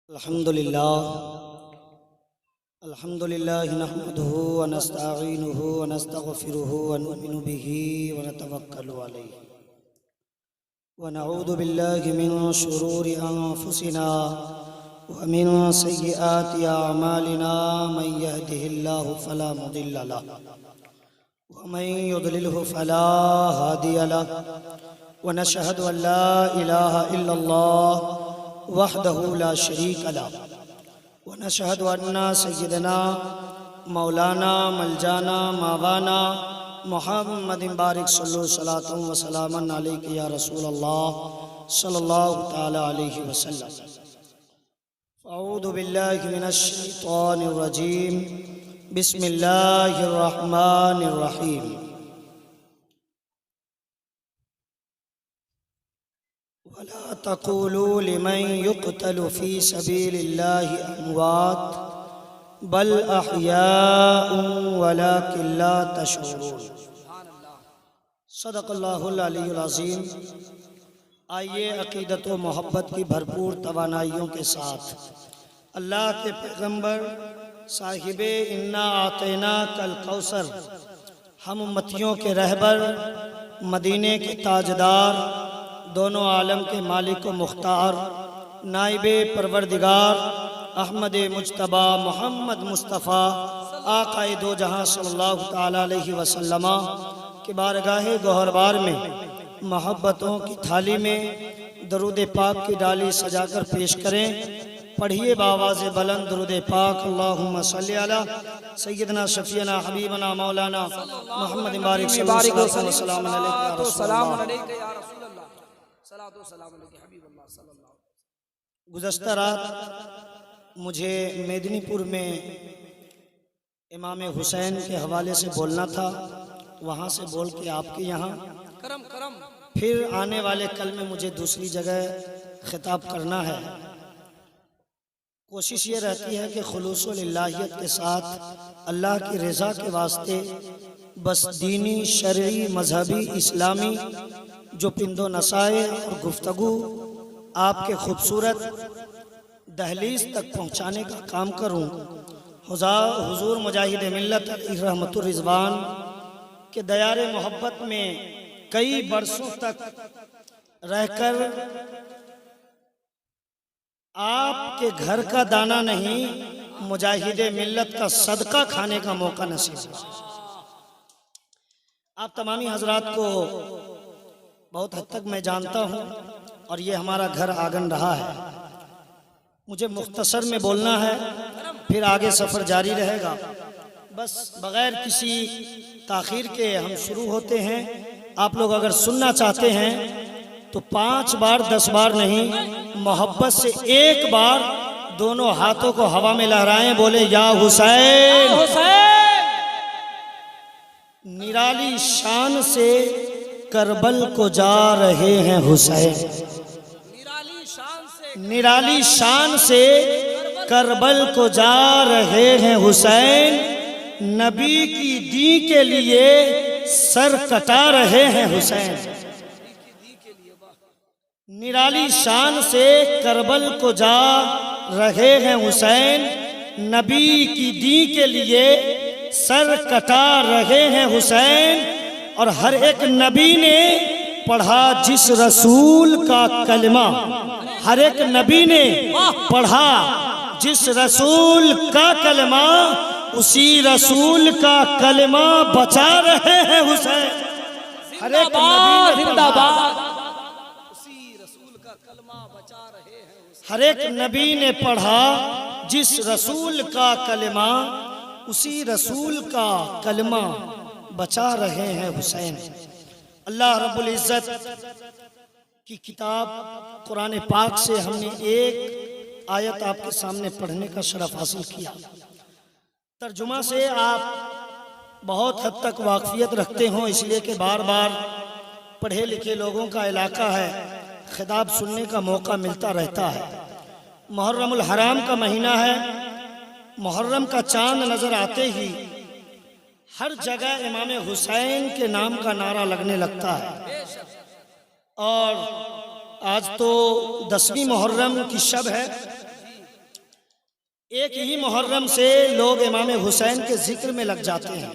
अल्हम्दुलिल्लाह नहमदुहु व नस्तईनुहु व नस्तगफिरुहु व नुमिनु बिही व नतवक्कलु अलैहि व नऊज़ु बिल्लाहि मिन शुरूरि अनफुसिना व मिन सय्यिआति अअमालिना मन यहदिहिल्लाहु फला मुदिल्ल लहु व मन युद्लिलहु फला हादिय लहु व नशहदु अन ला इलाहा इल्लल्लाह वहदहु ला शरीक लहु व नशहदु अन्ना सय्यदना मौलाना मलजाना मावाना मुहम्मदिन बारिक सल्लल्लाहु व सलामन अलैका या रसूल अल्लाह सल्लल्लाहु तआला अलैहि वसल्लम। अऊज़ु बिल्लाहि मिनश शैतानिर रजीम बिस्मिल्लाहिर रहमानिर रहीम। वला तक़ूलू लिमन युक़तलु फ़ी सबीलिल्लाहि अमवात बल अहयाउन वलाकिन ला तशऊरून। सदक़ल्लाहुल अलीयुल अज़ीम। आइए अक़ीदत व मोहब्बत की भरपूर तवानाइयों के साथ अल्लाह के पैगम्बर साहिबे इन्ना आतैना कल कौसर, हम उम्मतियों के रहबर, मदीने के ताजदार, दोनों आलम के मालिक व मुख्तार, नाइबे परवरदिगार अहमद मुज्तबा मोहम्मद मुस्तफ़ा आक़ाए दो जहां सल्लल्लाहु तआला अलैहि वसल्लम के बारगाहे गौहरबार में मोहब्बतों की थाली में दरूद पाक की डाली सजाकर पेश करें। पढ़िए बावाज़ बुलंद दरूद पाक। अल्लाहुम्मा सल्ली अला सय्यदना शफीना हबीबना मौलाना मोहम्मद बारिक सल्लल्लाहु अलैहि वसल्लम। गुज़श्ता रात मुझे मेदिनीपुर में इमाम हुसैन के हवाले से बोलना था, वहाँ से बोल के आपके यहाँ फिर आने वाले कल में मुझे दूसरी जगह खिताब करना है। कोशिश ये रहती है कि खुलूस लिल्लाहियत के साथ अल्लाह की रज़ा के वास्ते बस दीनी शरई मजहबी इस्लामी जो पिंदो नसाए और गुफ्तगू आपके खूबसूरत दहलीज तक पहुँचाने का काम करूँ। हुजूर मुजाहिद मिल्लत रहमतुर रिज़वान के दयारे मोहब्बत में कई बरसों तक रहकर आपके घर का दाना नहीं, मुजाहिद मिल्लत का सदका खाने का मौका नसीब हुआ। आप तमामी हजरात को बहुत हद तक मैं जानता हूँ और ये हमारा घर आंगन रहा है। मुझे मुख्तसर में बोलना है, फिर आगे सफ़र जारी रहेगा। बस बग़ैर किसी ताख़ीर के हम शुरू होते हैं। आप लोग अगर सुनना चाहते हैं तो 5 बार 10 बार नहीं, मोहब्बत से एक बार दोनों हाथों को हवा में लहराएं, बोले या हुसैन। निराली शान से करबल को जा रहे हैं हुसैन, निराली शान से करबल को जा रहे हैं हुसैन। नबी की दी के लिए सर कटा रहे हैं हुसैन। निराली शान से करबल को जा रहे हैं हुसैन, नबी की दी के लिए सर कटा रहे हैं हुसैन। और हर एक नबी ने पढ़ा जिस रसूल का कलमा, हर एक नबी ने पढ़ा जिस रसूल का कलमा, उसी रसूल का कलमा बचा रहे हैं हुसैन। हर एक नबी ने उसी रसूल का कलमा बचा रहे हैं। हर एक नबी ने पढ़ा जिस रसूल का कलमा, उसी रसूल का कलमा बचा रहे हैं हुसैन। अल्लाह रब्बुल इज़्ज़त की किताब कुरान पाक से हमने एक आयत आपके सामने पढ़ने का शरफ हासिल किया। तर्जुमा से आप बहुत हद तक वाकफियत रखते हों, इसलिए कि बार बार पढ़े लिखे लोगों का इलाका है, खिताब सुनने का मौका मिलता रहता है। मुहर्रमुल हराम का महीना है। मुहर्रम का चांद नज़र आते ही हर जगह इमाम हुसैन के नाम का नारा लगने लगता है। और आज तो 10वीं मुहर्रम की शब है, एक ही मुहर्रम से लोग इमाम हुसैन के जिक्र में लग जाते हैं।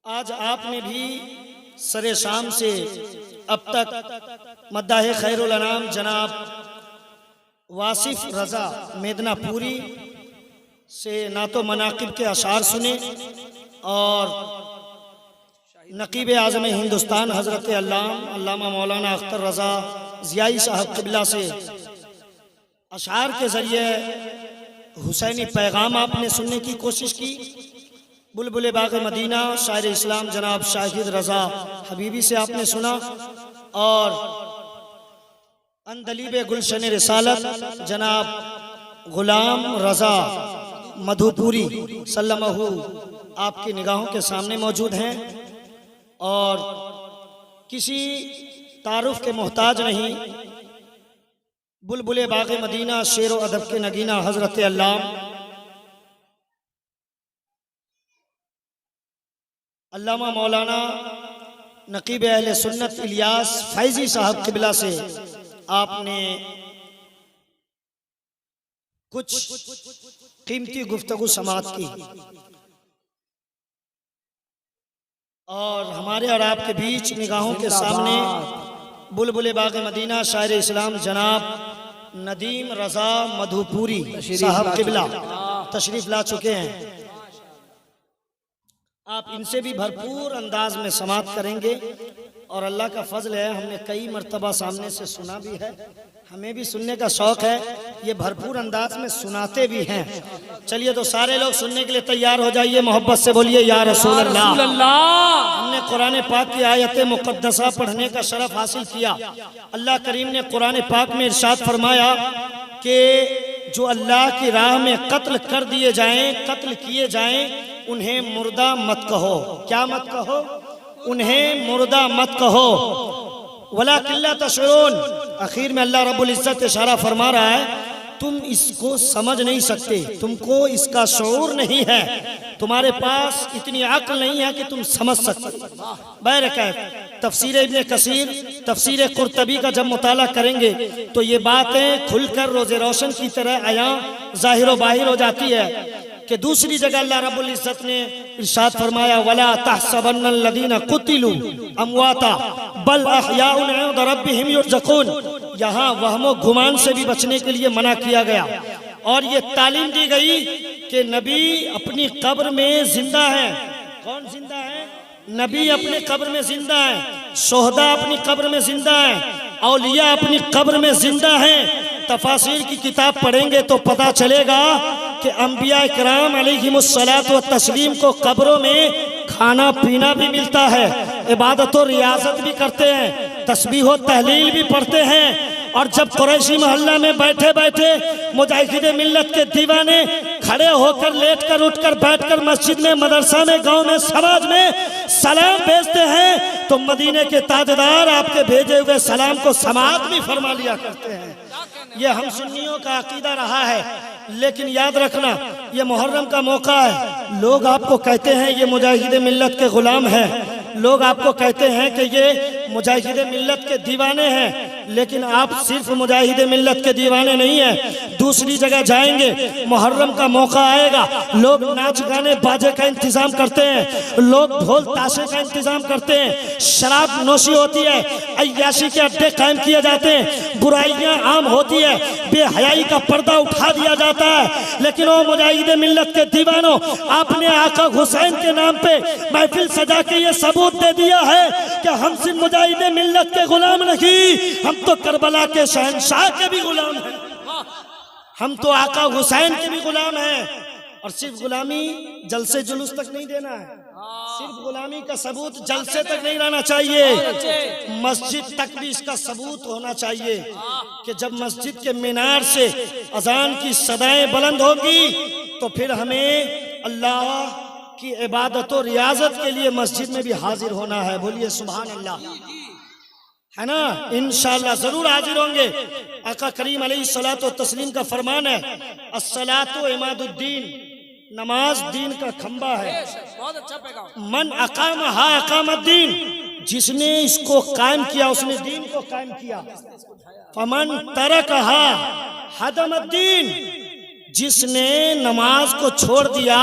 आज आपने भी सरे शाम से अब तक मद्दाह खैरुल अनाम जनाब वासिफ रज़ा मेदनापुरी से ना तो मनाकिब के अशार सुने और नकीब आज़म हिंदुस्तान हज़रत अल्लामा मौलाना अख्तर रज़ा ज़ियाई साहब क़िबला से अशार के ज़रिए हुसैनी पैगाम आपने सुनने की कोशिश की। बुलबुल बाग़ मदीना शायर इस्लाम जनाब शाहिद रज़ा हबीबी से आपने सुना और अंदलीब गुलशन रिसालत जनाब गुलाम रज़ा मधुपुरी सल्लमहु आपकी निगाहों के सामने मौजूद हैं और किसी तारुफ के मोहताज नहीं। बुलबुल बाग़ मदीना शेर व अदब के नगीना हज़रत अल्लामा मौलाना नकीब अहले सुन्नत इलियास फैज़ी साहब क़िबला से आपने कुछ कीमती गुफ्तगू समाअत की और हमारे और आपके बीच निगाहों के सामने बुलबुल बाग़ मदीना शायर इस्लाम जनाब नदीम रज़ा मधुपुरी साहब क़िबला तशरीफ़ ला चुके हैं। आप इनसे भी भरपूर अंदाज में समाअत करेंगे और अल्लाह का फजल है, हमने कई मरतबा सामने से सुना भी है, हमें भी सुनने का शौक़ है, ये भरपूर अंदाज में सुनाते भी हैं। चलिए तो सारे लोग सुनने के लिए तैयार हो जाइए, मोहब्बत से बोलिए या रसूल अल्लाह। हमने कुरान पाक की आयत मुक़द्दसा पढ़ने का शरफ हासिल किया। अल्लाह करीम ने कुरान पाक में इरशाद फरमाया कि जो अल्लाह की राह में कत्ल कर दिए जाएं, कत्ल किए जाएं, उन्हें मुर्दा मत कहो। क्या मत कहो? उन्हें मुर्दा मत कहो। वला किल्ला तशऊरून। आखिर में अल्लाह रब्बुल इज्जत इशारा फरमा रहा है, तुम इसको समझ नहीं सकते, तुमको इसका शऊर नहीं है, तुम्हारे पास इतनी अक्ल नहीं है कि तुम समझ सकते। बहरकैफ तफसीर इब्न कसीर, तफसीर कुर्तबी का जब मुताला करेंगे तो ये बातें खुलकर रोज़े रोशन की तरह आया ज़ाहिर व बाहिर हो जाती है कि दूसरी जगह अल्लाह रब्बुल इज्जत ने इरशाद फरमाया, वला तहसबन्नल लदीना कुतिलू अमवाता बल अहयाउन इंद रब्बिहिम युरज़क़ून। यहाँ वहमो गुमान से भी बचने के लिए मना किया गया और ये तालीम दी गई कि नबी अपनी कब्र में जिंदा है। कौन जिंदा है? नबी अपने कब्र में जिंदा है, शोहदा अपनी कब्र में जिंदा है, औलिया अपनी कब्र में जिंदा है। तफासिर की किताब पढ़ेंगे तो पता चलेगा कि अंबिया इकराम अलैहिमुस्सलातु व तस्लीम को कब्रों में खाना पीना भी मिलता है, इबादत और रियाजत भी करते हैं, तस्बीह और तहलील भी पढ़ते हैं। और जब कुरैशी मोहल्ला में बैठे बैठे मुजाहिदे मिल्लत के दीवाने खड़े होकर, लेटकर, उठकर, बैठकर मस्जिद में, मदरसा में, गांव में, समाज में सलाम भेजते हैं तो मदीने के ताजदार आपके भेजे हुए सलाम को समाअत भी फरमा लिया करते हैं। ये हम सुन्नियों का अकीदा रहा है। लेकिन याद रखना, ये मुहर्रम का मौका है, लोग आपको कहते हैं ये मुजाहिदे मिल्लत के गुलाम हैं, लोग आपको कहते हैं कि ये मुजाहिदे मिल्लत के दीवाने हैं, लेकिन आप सिर्फ मुजाहिदे मिल्लत के दीवाने नहीं हैं। दूसरी जगह जाएंगे, मुहर्रम का मौका आएगा, लोग नाच गाने बाजे का इंतजाम करते हैं, लोग ढोल ताशे का इंतजाम करते हैं, शराब नोशी होती है, अय्याशी के अड्डे कायम किए जाते हैं, बुराइयां आम होती है, बेहयाई का पर्दा उठा दिया जाता है। लेकिन वो मुजाहिदे मिल्लत के दीवानों, आपने आका हुसैन के नाम पे महफिल सजा के ये सबूत दे दिया है कि हम सिर्फ मुजाहिदे मिल्लत के गुलाम नहीं, हम तो करबला के शहंशाह के भी गुलाम हैं, हम तो आका हुसैन के भी गुलाम हैं। और सिर्फ गुलामी जलसे जुलूस तक नहीं देना है, सिर्फ गुलामी का सबूत जलसे तक नहीं रहना चाहिए, मस्जिद तक भी इसका सबूत होना चाहिए कि जब मस्जिद के मीनार से अजान की सदाएं बुलंद होगी तो फिर हमें अल्लाह की इबादत और रियाजत के लिए मस्जिद में भी हाजिर होना है। बोलिए सुभान अल्लाह, है ना? इंशाअल्लाह जरूर हाजिर होंगे। आका करीम अलैहिस्सलातु व तस्लीम का फरमान है, अस्सलातु इमादुद्दीन, नमाज दीन का खंबा है। बहुत अच्छा पैगाम। मन अकामहा अकामद्दीन, जिसने इसको कायम किया उसने दीन को कायम किया। फमन तरकहा हदमद्दीन, जिसने नमाज को छोड़ दिया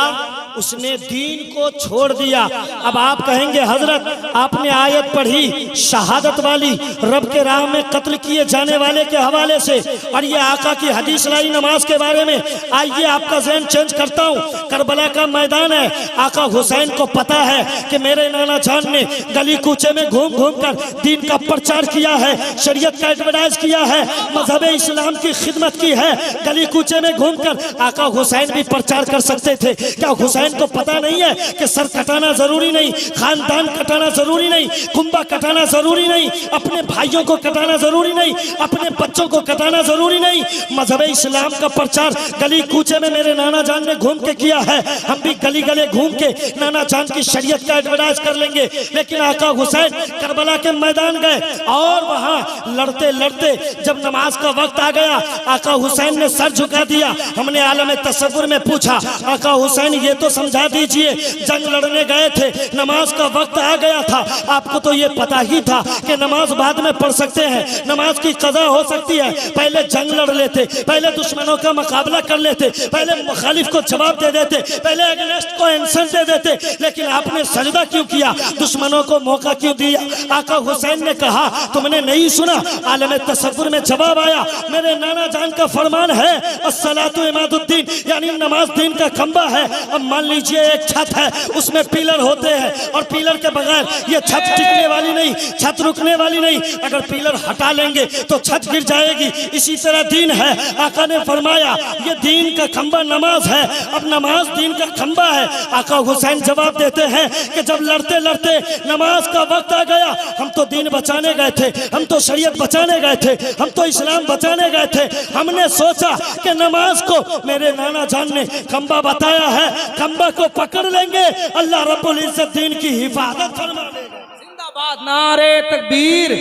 उसने दीन को छोड़ दिया। अब आप कहेंगे हजरत आपने आयत पढ़ी शहादत वाली, रब के राह में कत्ल किए जाने वाले के हवाले से, और ये आका की हदीस लाई नमाज के बारे में। आइए आपका ज़हन चेंज करता हूँ। करबला का मैदान है, आका हुसैन को पता है कि मेरे नाना जान ने गली कूचे में घूम घूम कर दीन का प्रचार किया है, शरीयत का एडवर्टाइज किया है, मजहब इस्लाम की खिदमत की है। गली कूचे में घूमकर आका हुसैन भी प्रचार कर सकते थे। क्या हुसैन को पता नहीं है कि सर कटाना जरूरी नहीं, खानदान कटाना जरूरी नहीं, कुंबा कटाना जरूरी नहीं, अपने भाइयों को कटाना जरूरी नहीं, अपने बच्चों को कटाना जरूरी नहीं। मजहब इस्लाम का प्रचार गली कूचे में मेरे नाना जान ने घूम के किया है। हम भी गली गले घूम के नाना जान की शरीयत का एडवर्टाइज कर लेंगे। लेकिन आका हुसैन करबला के मैदान गए और वहां लड़ते लड़ते जब नमाज का वक्त आ गया, आका हुसैन ने सर झुका दिया। हमने आलम तसव्वुर में पूछा, आका हुसैन ये तो समझा दीजिए, जंग लड़ने गए थे, नमाज का वक्त आ गया था, आपको तो ये पता ही था कि नमाज बाद में पढ़ सकते हैं, नमाज की कज़ा हो सकती है, पहले जंग लड़ लेते, पहले दुश्मनों का मुकाबला कर लेते, पहले मुखालिफ को जवाब दे देते, पहले अगेंस्ट को आंसर दे देते। लेकिन आपने सजदा क्यों किया, दुश्मनों को मौका क्यों दिया? आका हुसैन ने कहा तुमने नहीं सुना? आलम तसव्वुर में जवाब आया, मेरे नाना जान का फरमान है अस्सलातु इमादुद्दीन, यानी नमाज दीन का खंबा है। अब मान लीजिए एक छत है, उसमें पिलर होते हैं और पिलर के बगैर ये छत टिकने वाली नहीं, छत रुकने वाली नहीं। अगर पिलर हटा लेंगे तो छत गिर जाएगी। इसी तरह दीन है। आका ने फरमाया ये दीन का खंबा नमाज है। अब नमाज दीन का खंबा है। आका हुसैन जवाब देते हैं कि जब लड़ते लड़ते नमाज का वक्त आ गया, हम तो दीन बचाने गए थे, हम तो शरीयत बचाने गए थे, हम तो इस्लाम बचाने गए थे। हमने सोचा कि नमाज को मेरे नाना जान ने खंबा बताया है, खंबा को पकड़ लेंगे, अल्लाह रब्बुल इज्जत दीन की हिफाजत फरमा देगा। जिंदाबाद, नारे तकबीर,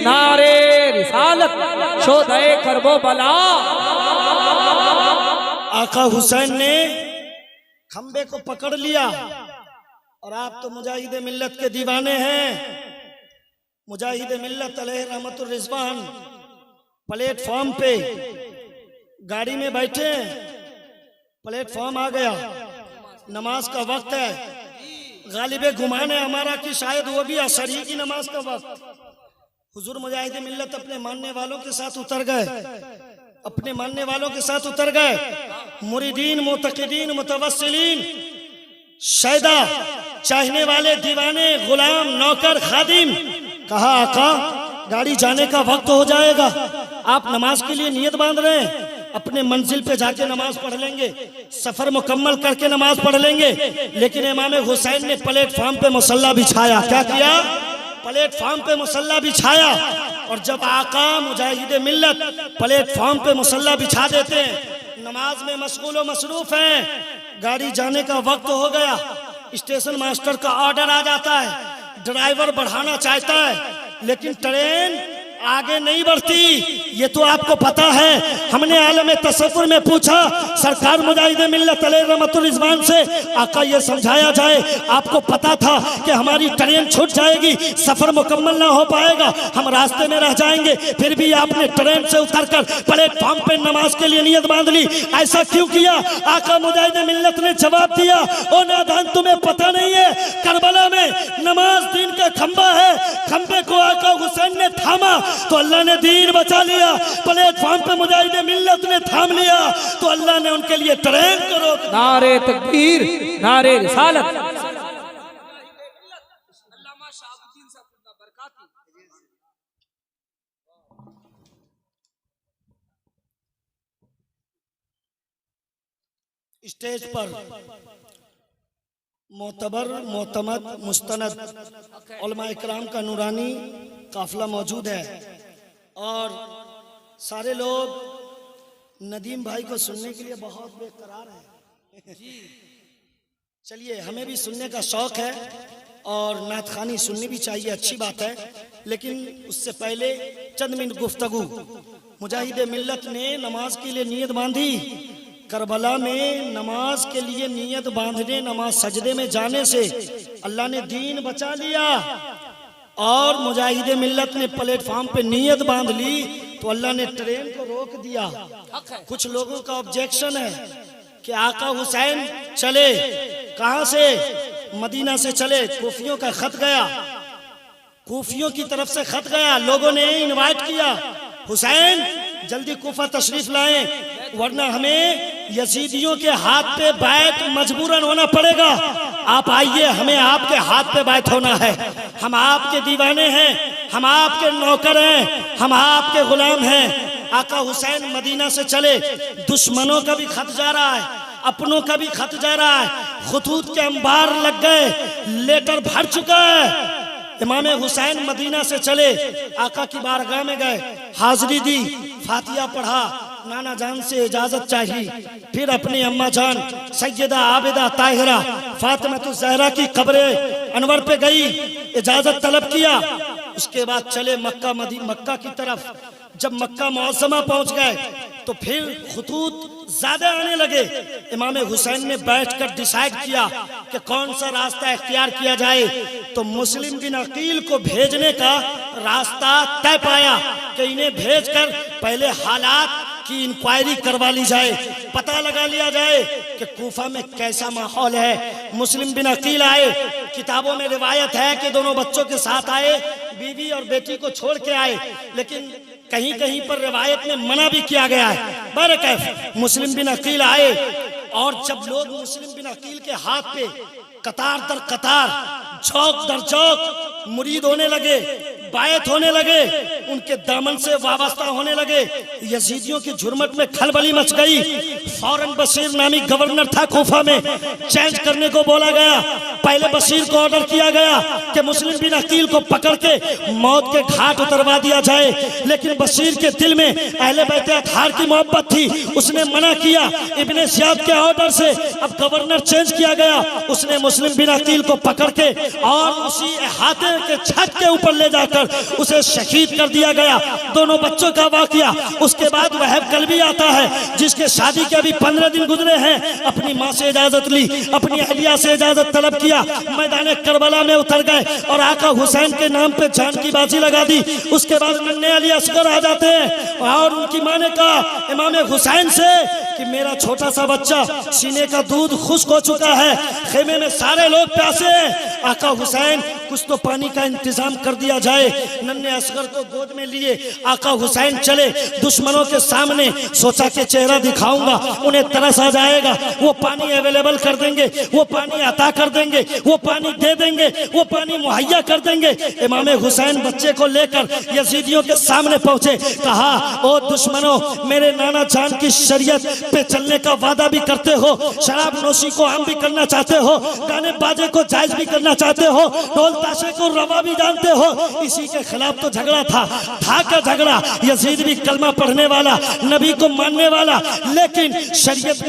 नारे रिसालत, शोधे करबो बला। आका हुसैन ने खंबे को पकड़ लिया। और आप तो मुजाहिद मिल्लत के दीवाने हैं। मुजाहिद मिल्लत अलैहि रहमतुर रिजवान प्लेटफॉर्म पे गाड़ी में बैठे, प्लेटफॉर्म आ गया, नमाज का वक्त है। गालिबे गुमान है हमारा कि शायद वो भी असर ही की नमाज का वक्त। हुजूर मुजाहिद मिल्लत अपने मानने वालों के साथ उतर गए, अपने मानने वालों के साथ उतर गए। मुरीदीन, मुतक़िदीन, मुतवस्सिलीन, शैदा, चाहने वाले, दीवाने, गुलाम, नौकर, खादिम। कहा आका गाड़ी जाने का वक्त हो जाएगा, आप नमाज के लिए नियत बांध रहे हैं, अपने मंजिल पे जाके नमाज पढ़ लेंगे, सफर मुकम्मल करके नमाज पढ़ लेंगे। लेकिन इमाम हुसैन ने प्लेटफॉर्म पे मुसल्ला बिछाया। क्या किया? प्लेटफॉर्म पे मुसल्ला बिछाया। और जब आका मुजाहिद मिल्लत प्लेटफॉर्म पे मुसल्ला बिछा देते हैं, नमाज में मशगूल व मसरूफ हैं, गाड़ी जाने का वक्त हो गया, स्टेशन मास्टर का ऑर्डर आ जाता है, ड्राइवर बढ़ाना चाहता है, लेकिन ट्रेन आगे नहीं बढ़ती। ये तो आपको पता है। हमने आलम तसव्वुर में पूछा सरकार मुजाहिद मिल्लत अलैहि रहमतुर रिजवान से, आका ये समझाया जाए, आपको पता था कि हमारी ट्रेन छूट जाएगी, सफर मुकम्मल ना हो पाएगा, हम रास्ते में रह जाएंगे, फिर भी आपने ट्रेन से उतरकर प्लेटफॉर्म पे नमाज के लिए नियत बांध ली, ऐसा क्यों किया? आका मुजाहिद मिल्लत ने जवाब दिया, ओ नादान तुम्हें पता नहीं है, करबला में नमाज दीन का खंबा है, खंबे को आका हुसैन ने थामा तो अल्लाह ने दीन बचा लिया, प्लेटफॉर्म पे मुजाहिद मिल्लत ने थाम लिया तो अल्लाह ने उनके लिए ट्रेन को रोक। नारे तकबीर, नारे रिसालत। स्टेज पर मोतबर, मोतमद, मुस्तनद उलमा इकराम का नूरानी काफिला मौजूद है और सारे लोग नदीम भाई को सुनने के लिए बहुत बेकरार हैं। चलिए, हमें भी सुनने का शौक है और नात खानी सुननी भी चाहिए, अच्छी बात है। लेकिन उससे पहले चंद मिनट गुफ्तगू। मुजाहिद मिल्लत ने नमाज के लिए नियत बांधी। करबला में नमाज के लिए नियत बांधने, नमाज सजदे में जाने से अल्लाह ने दीन बचा लिया। और मुजाहिद मिल्लत ने प्लेटफॉर्म पे नियत बांध ली तो अल्लाह ने ट्रेन को रोक दिया। कुछ लोगों का ऑब्जेक्शन है कि आका हुसैन चले, कहां से? मदीना से चले। कूफियों का खत गया, कूफियों की तरफ से खत गया, लोगों ने इनवाइट किया, हुसैन जल्दी कूफा तशरीफ लाएं, वरना हमें यजीदियों के हाथ पे बैत मजबूरन होना पड़ेगा। आप आइए, हमें आपके हाथ पे बैत होना है। हम आपके दीवाने हैं, हम आपके नौकर हैं, हम आपके गुलाम हैं। आका हुसैन मदीना से चले। दुश्मनों का भी खत जा रहा है, अपनों का भी खत जा रहा है, खुतूत के अंबार लग गए, लेटर भर चुका है। इमाम हुसैन मदीना से चले, आका की बारगाह में गए, हाजिरी दी, फातिहा पढ़ा, नाना जान से इजाजत चाहिए। फिर अपनी अम्मा जान सैयदा आबिदा ताहिरा फातिमा ज़हरा की कब्र अनवर पे गई, इजाजत तलब किया। उसके बाद चले मक्का की तरफ। जब मक्का मुअज़्ज़मा पहुंच गए तो फिर खुतूत ज्यादा आने लगे। इमाम हुसैन ने बैठकर डिसाइड किया कि कौन सा रास्ता इख्तियार किया जाए। तो मुस्लिम बिन अकील को भेजने का रास्ता तय पाया कि इन्हें भेजकर पहले हालात की इंक्वायरी करवा ली जाए, पता लगा लिया जाए कि कूफा में कैसा माहौल है। मुस्लिम बिन अकील आए, किताबों में रिवायत है कि दोनों बच्चों के साथ आए, बीवी और बेटी को छोड़ के आए, लेकिन कहीं कहीं पर रिवायत में मना भी किया गया है। बरकैफ मुस्लिम बिन अकील आए, और जब लोग मुस्लिम बिन अकील के हाथ पे कतार दर कतार, चौक दर चौक मुरीद होने लगे, बायत होने लगे, उनके दामन से वाबस्ता होने लगे, यजीदियों की झुरमट में खलबली मच गई। फौरन बशीर नामी गवर्नर था कूफा में, चेंज करने को बोला गया। पहले बशीर को ऑर्डर किया गया कि मुस्लिम बिन अकील को पकड़ के मौत के घाट उतरवा दिया जाए, लेकिन बशीर के दिल में अहले बैत अतहार की मोहब्बत थी, उसने मना किया। इब्ने ज़ियाद के ऑर्डर से अब गवर्नर चेंज किया गया, उसने मुस्लिम बिन अकील को पकड़ के और उसी अहाते के छत के ऊपर ले जाकर उसे शहीद कर दिया गया। दोनों बच्चों का वाकया। उसके बाद वहब कल्बी आता है, जिसके शादी के अभी 15 दिन गुजरे हैं। अपनी माँ से इजाजत ली, अपनी अहलिया से इजाजत तलब किया, मैदान करबला में उतर गए और आका हुसैन के नाम पे जान की बाजी लगा दी। उसके बाद नन्हे अली असगर आ जाते हैं और उनकी माँ ने कहा इमाम हुसैन से कि मेरा छोटा सा बच्चा सीने का दूध खुश्क हो चुका है, खेमे में सारे लोग प्यासे हैं, आका हुसैन कुछ तो पानी का इंतजाम कर दिया जाए। नन्हे असगर को गोद में लिए आका हुसैन चले दुश्मनों के सामने। सोचा कि चेहरा दिखाऊंगा, उन्हें तरस आ जाएगा, वो पानी अवेलेबल कर देंगे, वो पानी अता कर देंगे, वो पानी दे देंगे, वो पानी मुहैया कर देंगे। इमाम हुसैन बच्चे को लेकर यजीदियों के सामने पहुंचे, कहा ओ दुश्मनों, मेरे नाना जान की शरीयत पे चलने का वादा भी करते हो, शराब नोशी को आम भी करना चाहते हो, गाने बाजे को जायज भी करना चाहते हो, ढोल ताशे को रवा भी जानते हो। इसी के खिलाफ तो झगड़ा था क्या झगड़ा? यजीद भी कलमा पढ़ने वाला, नबी को मानने वाला, लेकिन शरीयत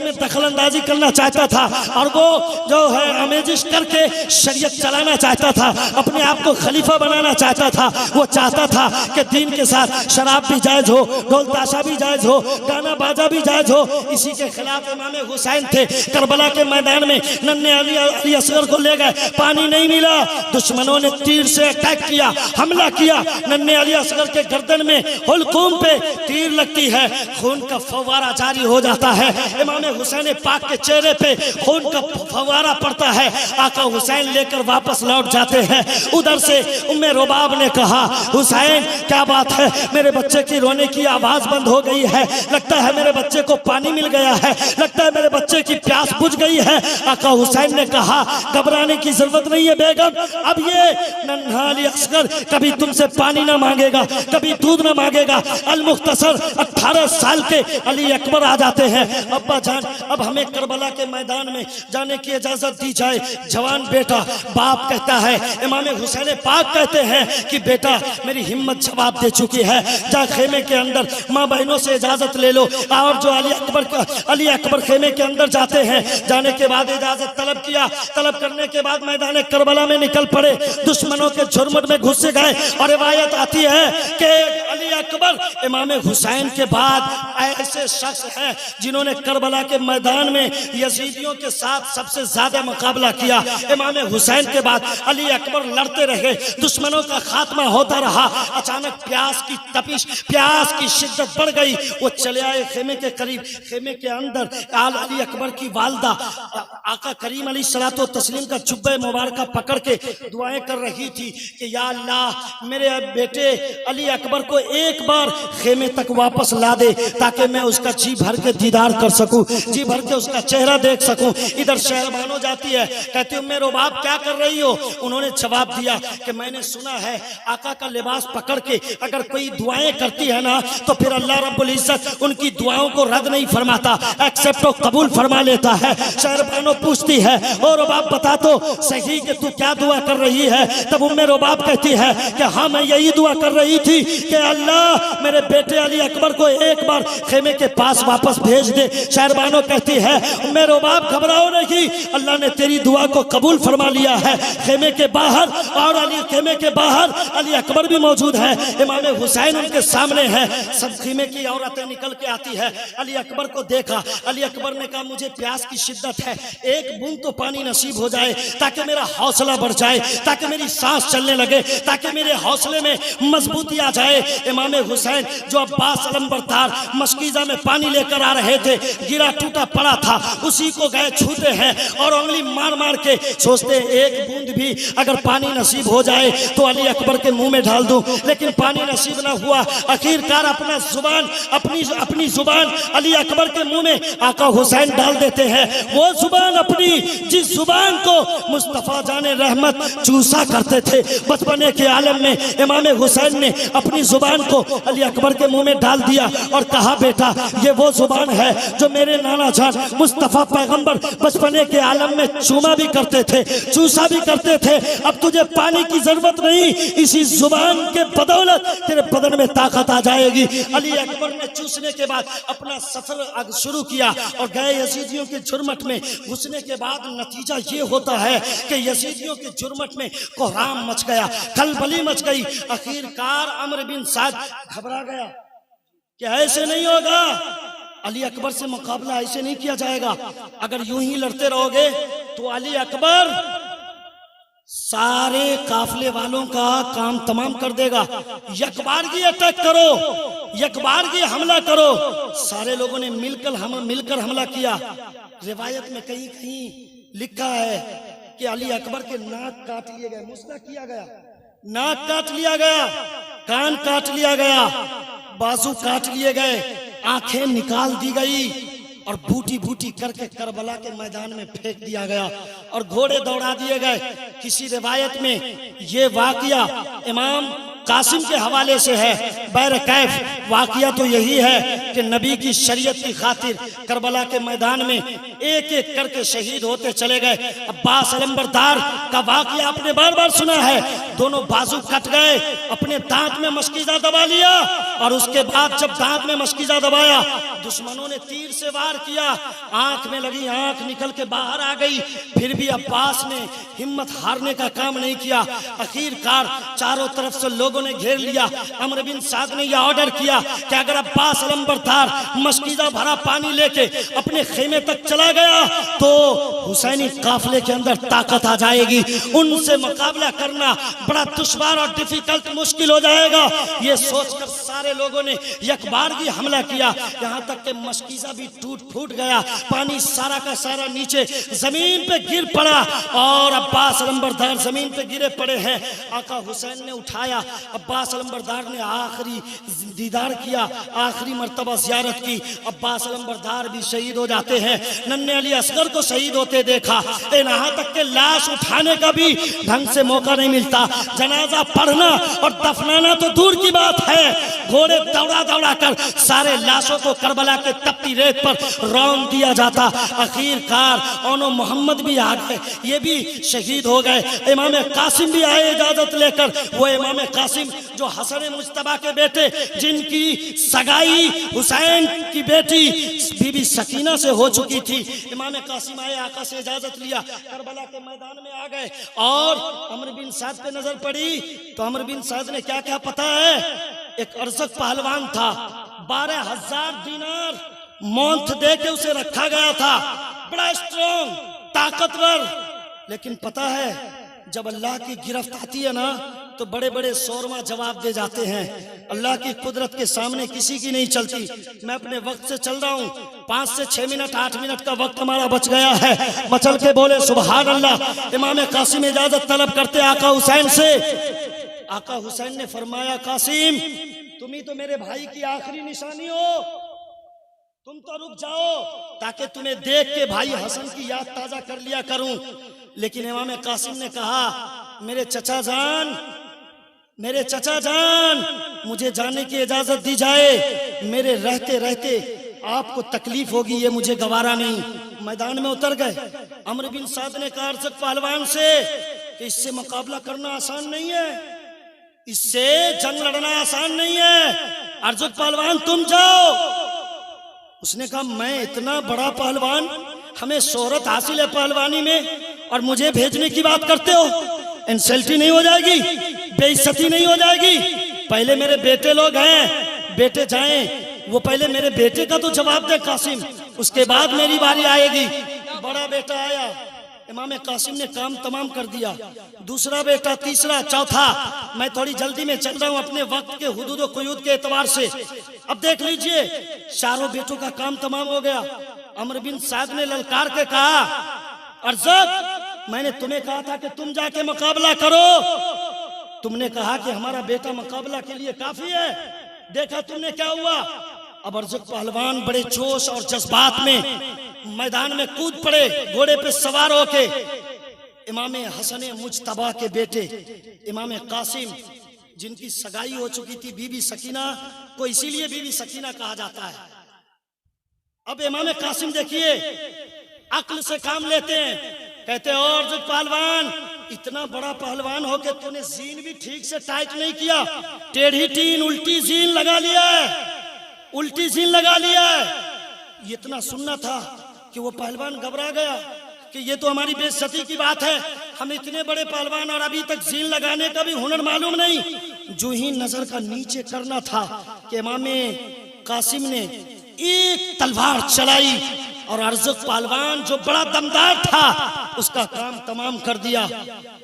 में दखल अंदाजी करना चाहता था और वो जो है आमेजिश करके शरीयत चलाना चाहता था, अपने आप को खलीफा बनाना चाहता था। वो चाहता था कि दीन के साथ शराब भी जायज हो, ढोल ताशा भी जायज हो, गाना बाजा भी जायज हो। इसी के खिलाफ इमाम हुसैन थे। करबला के मैदान में नन्हे अली असगर को ले गए, पानी नहीं मिला, दुश्मनों ने तीर से अटैक किया, हमला किया। नन्हे अली असगर के गर्दन में हुलकूम पे तीर लगती है, खून का फव्वारा जारी हो जाता है। इमाम हुसैन पाक के चेहरे पे खून का फव्वारा पड़ता है। आका हुसैन लेकर वापस लौट जाते हैं। उधर से उम्मे रुबाब ने कहा हुसैन क्या बात है, मेरे बच्चे की रोने की आवाज बंद हो गई है, लगता है मेरे बच्चे को पानी मिल गया है, लगता है मेरे बच्चे की प्यास बुझ गई है। आका हुसैन ने कहा घबराने की जरूरत नहीं है बेगम, अब ये नन्हा अली असगर कभी तुमसे पानी ना मांगेगा, कभी दूध ना मांगेगा। अल मुख्तसर 18 साल के अली अकबर आ जाते हैं। अब्बा जान, अब हमें करबला के मैदान में जाने की इजाजत दी जाए। जवान बेटा बाप कहता है, इमाम हुसैन पाक कहते हैं कि बेटा मेरी हिम्मत जवाब दे चुकी है, जा खेमे के अंदर माँ बहनों से इजाजत ले लो। और जो अली अकबर खेमे के अंदर जाते हैं, जाने के बाद इजाजत तलब किया, तलब करने के बाद मैदान करबला में निकल पड़े, दुश्मनों के झुरमुट में घुस गए। और रिवायत आती है कि अली अकबर इमाम हुसैन के बाद ऐसे शख्स हैं जिन्होंने करबला के मैदान में यजीदियों के साथ सबसे ज्यादा मुकाबला किया। इमाम हुसैन के बाद अली अकबर लड़ते रहे, दुश्मनों का खात्मा होता रहा। अचानक प्यास की तपिश, प्यास की शिद्दत बढ़ गई। वो चले आए खेमे के करीब। खेमे के अंदर अली अकबर की वालदा आका करीम अलैहिस्सलातो तस्लीम का जुब्बे मुबारक पकड़ के दुआएं कर रही थी कि या अल्लाह मेरे बेटे अली अकबर को एक बार खेमे तक वापस ला दे ताकि मैं उसका जी भर के दीदार कर सकूं, जी भर के उसका चेहरा देख सकूं। इधर शहरबानो जाती है, कहती हूँ मेरे बाप क्या कर रही हो? उन्होंने जवाब दिया कि मैंने सुना है आका का लिबास पकड़ के अगर कोई दुआएं करती है ना तो फिर अल्लाह रब्बुल इज्जत उनकी दुआओं को रद्द नहीं फरमाता, एक्सेप्ट और कबूल फरमा लेता है। शहरबानो पूछती है और बाप बता तो सही कि तू क्या दुआ कर रही है? तब उम्मे रोबाब कहती है कि हाँ मैं यही दुआ कर रही थी कि अल्लाह मेरे बेटे अली अकबर को एक बार खेमे के पास वापस भेज दे। शहरबानो कहती है उम्मे रोबाब घबराओ नहीं, अल्लाह ने तेरी दुआ को कबूल फरमा लिया है। खेमे के बाहर और अली खेमे के बाहर अली अकबर भी मौजूद है, इमाम हुसैन उनके सामने है। सब खेमे की औरतें निकल के आती है। अली अकबर को देखा, अली अकबर ने कहा मुझे प्यास की शिद्दत है, एक बूंद तो पानी नसीब हो जाए ताकि मेरा हौसला बढ़ जाए, ताकि मेरी सांस चलने लगे, ताकि मेरे हौसले में मजबूती आ जाए। इमाम हुसैन जो अब्बास अलंबरदार मशकीजा में पानी लेकर आ रहे थे, गिरा टूटा पड़ा था, उसी को गए छूते हैं और उंगली मार मार के सोचते एक बूंद भी अगर पानी नसीब हो जाए तो अली अकबर के मुंह में डाल दूं, लेकिन पानी नसीब ना हुआ। आखिरकार अपना जुबान अपनी जुबान अली अकबर के मुंह में आका हुसैन डाल देते हैं। वो जुबान अपनी जिस जुबान को मुस्तफा जाने रहमत चूसा करते थे बचपने के आलम में, इमाम हुसैन ने अपनी जुबान को अली अकबर के मुंह में डाल दिया और कहा बेटा ये वो जुबान है जो मेरे नाना जान मुस्तफा पैगंबर बचपने के आलम में चूमा भी करते थे, चूसा भी करते थे। अब तुझे पानी की जरूरत नहीं, इसी जुबान के बदौलत तेरे बदन में ताकत आ जाएगी। अली अकबर ने चूसने के बाद अपना सफर शुरू किया और गए यजीदियों के जुर्मट में। घुसने के बाद नतीजा ये होता है कि यजीदियों के जुर्मट में कोहराम मच गया, खलबली मच गई। आखिरकार अमर बिन साद घबरा गया कि ऐसे नहीं होगा, अली अकबर से मुकाबला ऐसे नहीं किया जाएगा। अगर यूं ही लड़ते रहोगे तो अली अकबर सारे काफले वालों का काम तमाम कर देगा। यकबारगी अटैक करो, यकबारगी हमला करो। सारे लोगों ने मिलकर हमला किया। रिवायत में कहीं कहीं लिखा है कि अली अकबर के नाक काट लिए गए, मुस्ला किया गया, नाक काट लिया गया, कान काट लिया गया, बाजू काट लिए गए, आंखें निकाल दी गई और बूटी बूटी करके करबला के मैदान में फेंक दिया गया और घोड़े दौड़ा दिए गए। किसी रिवायत में ये वाकया इमाम कासिम के हवाले से है। बैरकैफ वाकया तो यही है कि नबी की शरीयत की खातिर करबला के मैदान में एक एक करके शहीद होते चले गए। अब्बास अलंबरदार का वाकया आपने बार बार सुना है, दोनों बाजू कट गए, अपने दांत में मशकीजा दबा लिया और उसके बाद जब दांत में मशकीजा दबाया दुश्मनों ने तीर से वार किया, आंख में लगी, आंख निकल के बाहर आ गई। फिर भी अब्बास ने हिम्मत हारने का काम नहीं किया। आखिरकार चारों तरफ से लोगों ने घेर लिया। अमर बिन साद ने यह ऑर्डर किया कि अगर अब्बास अलंबरदार मशकीजा भरा पानी लेके अपने खेमे तक चला गया तो हुसैनी काफले के अंदर ताकत आ जाएगी, उनसे मुकाबला करना बड़ा दुश्वार और डिफिकल्ट मुश्किल हो जाएगा। ये सोचकर सारे लोगों ने यकबारगी हमला किया, यहाँ तक कि मशकीजा भी टूट फूट गया, पानी सारा का सारा नीचे जमीन पे गिर पड़ा और अब्बास अलंबरदार जमीन पे गिरे पड़े हैं। आका हुसैन ने उठाया, अब्बास अलंबरदार ने आखिरी दीदार किया, आखिरी मर्तबा जियारत की। अब्बास अलंबरदार भी शहीद हो जाते हैं। नन्हे अली असगर को शहीद होते देखा, यहाँ तक के लाश उठाने का भी ढंग से मौका नहीं मिलता। जनाजा पढ़ना और दफनाना तो दूर की बात है, घोड़े दौड़ा दौड़ा कर सारे लाशों को करबला के तपती रेत पर रौंद दिया जाता। आखिरकार ओनो मोहम्मद भी आ गए, ये भी शहीद हो गए। इमाम कासिम भी आए इजाजत लेकर, वो इमाम कासिम जो हसन मुज्तबा के बेटे, जिनकी सगाई हुसैन की बेटी बीबी सकीना से हो चुकी थी। इमाम कासिम आए, आका से इजाजत लिया, करबला के मैदान में आ गए और अमर बिन साद पे नजर पड़ी तो अमर बिन साद ने क्या क्या पता है, एक अरसक पहलवान था, 12,000 दिनार मौत दे के उसे रखा गया था, बड़ा स्ट्रॉन्ग, ताकतवर। लेकिन पता है जब अल्लाह की गिरफ्त आती है ना तो बड़े बड़े शोरमा जवाब दे जाते हैं। अल्लाह की कुदरत के सामने किसी की नहीं चलती। मैं अपने वक्त से चल रहा हूँ, 5 से 6 मिनट 8 मिनट का वक्त हमारा बच गया है। मचल के बोले सुभान अल्लाह। इमाम कासिम इजाजत तलब करते आका हुसैन से। आका हुसैन ने फरमाया, कासिम तुम ही तो मेरे भाई की आखिरी निशानी हो, तुम तो रुक जाओ ताकि तुम्हें देख के भाई हसन की याद ताजा कर लिया करूं। लेकिन इमाम कासिम ने कहा, मेरे चचा जान मुझे जाने की इजाजत दी जाए, मेरे रहते रहते आपको तकलीफ होगी, ये मुझे गवारा नहीं। मैदान में उतर गए। अमर बिन साद ने कहा अरसक पहलवान से कि इससे मुकाबला करना आसान नहीं है, इससे जंग लड़ना आसान नहीं है, अरसक पहलवान तुम जाओ। उसने कहा, मैं इतना बड़ा पहलवान, हमें शोहरत हासिल है पहलवानी में, और मुझे भेजने की बात करते हो? इंसल्टी नहीं हो जाएगी, बेइज्जती नहीं हो जाएगी? पहले मेरे बेटे लोग हैं, बेटे जाएं, वो पहले मेरे बेटे का तो जवाब दे कासिम, उसके बाद मेरी बारी आएगी। बड़ा बेटा आया, इमाम कासिम ने काम तमाम कर दिया। दूसरा बेटा, तीसरा, चौथा। मैं थोड़ी जल्दी में चल रहा हूं अपने वक्त के हुदूद व कुयूद के एतबार से। अब देख लीजिए, चारों बेटों का काम तमाम हो गया। अमर बिन साद ने ललकार के कहा, अरसक मैंने तुम्हें कहा था कि तुम जाके मुकाबला करो, तुमने कहा कि हमारा बेटा मुकाबला के लिए काफी है, देखा तुमने क्या हुआ। अब अरसक पहलवान बड़े जोश और जज्बात में मैदान में कूद पड़े, घोड़े पे सवार होके। इमाम हसन मुजतबा के बेटे इमाम कासिम, जिनकी सगाई हो चुकी थी बीबी सकीना को, इसीलिए बीबी सकीना कहा जाता है। अब इमाम कासिम देखिए अक्ल से काम लेते हैं, कहते हैं और जो पहलवान, इतना बड़ा पहलवान हो के तूने जीन भी ठीक से टाइट नहीं किया, टेढ़ी टीन उल्टी जीन लगा लिया है, उल्टी जीन लगा लिया है। इतना सुनना था कि वो पहलवान घबरा गया कि ये तो हमारी बेइज्जती की बात है, हम इतने बड़े पहलवान और अभी तक जीन लगाने का भी हुनर मालूम नहीं। जो ही नजर का नीचे करना था कि इमाम कासिम ने एक तलवार चलाई और अरसक पहलवान जो बड़ा दमदार था उसका काम तमाम कर दिया।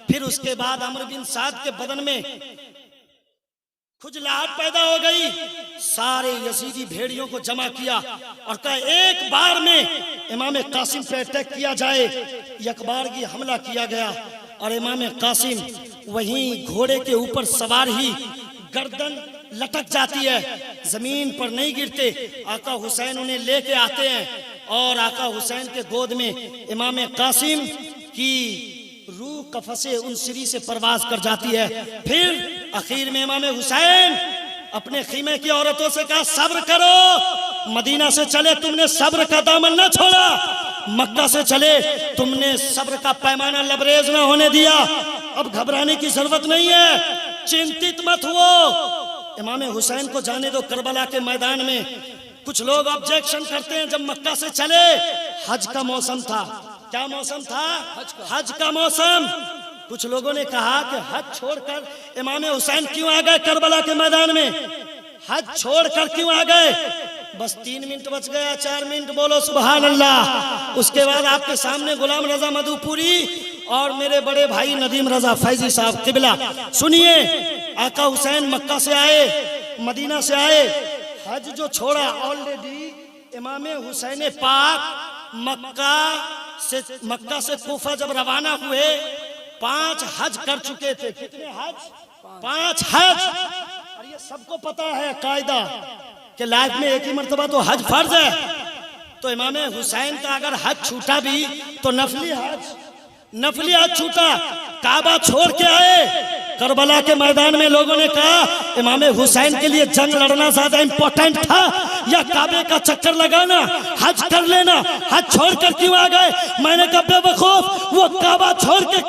फिर उसके बाद अमर बिन साद के बदन में खुजलाहट पैदा हो गई, सारे यजीदी भेड़ियों को जमा किया और कहा एक बार में इमाम कासिम पे अटैक किया जाए। यकबारगी हमला किया गया और इमाम कासिम वहीं घोड़े के ऊपर सवार ही गर्दन लटक जाती है, जमीन पर नहीं गिरते। आका हुसैन उन्हें लेके आते हैं और आका हुसैन के गोद में इमाम कासिम की रूह कफसे उन सिरी से परवाज कर जाती है। फिर आखिर में इमाम हुसैन अपने खीमे की औरतों से कहा, सब्र करो, मदीना से चले तुमने सब्र का दामन न छोड़ा, मक्का से चले तुमने सब्र का पैमाना लबरेज न होने दिया, अब घबराने की जरूरत नहीं है, चिंतित मत हुओ। इमाम हुसैन को जाने दो करबला के मैदान में। कुछ लोग ऑब्जेक्शन करते हैं, जब मक्का से चले हज का मौसम था। क्या मौसम था? हज का मौसम। कुछ लोगों ने कहा कि हज छोड़कर इमाम हुसैन क्यों आ गए करबला के मैदान में, हज छोड़कर क्यों आ गए? बस 3 मिनट बच गया, 4 मिनट बोलो सुभान अल्लाह। उसके बाद आपके सामने गुलाम रजा मधुपुरी और मेरे बड़े भाई नदीम रजा फैजी साहब किबला। सुनिए, आका हुसैन मक्का से आए, मदीना से आए, हज जो छोड़ा ऑलरेडी इमाम हुसैन पाक मक्का से कूफा जब रवाना हुए 5 हज कर चुके थे। कितने हज? 5 हज। और ये सबको पता है कायदा कि लाइफ में एक ही मर्तबा तो हज फर्ज है। तो इमाम हुसैन का अगर हज छूटा भी तो नफली हज छूटा। काबा छोड़ के आए करबला के मैदान में। लोगों ने कहा इमाम हुसैन के लिए जंग लड़ना ज्यादा इंपॉर्टेंट था या काबे का चक्कर लगाना, हज कर लेना? हज छोड़कर क्यों आ गए? मैंने कहा बेवकूफ, वो काबा छोड़ के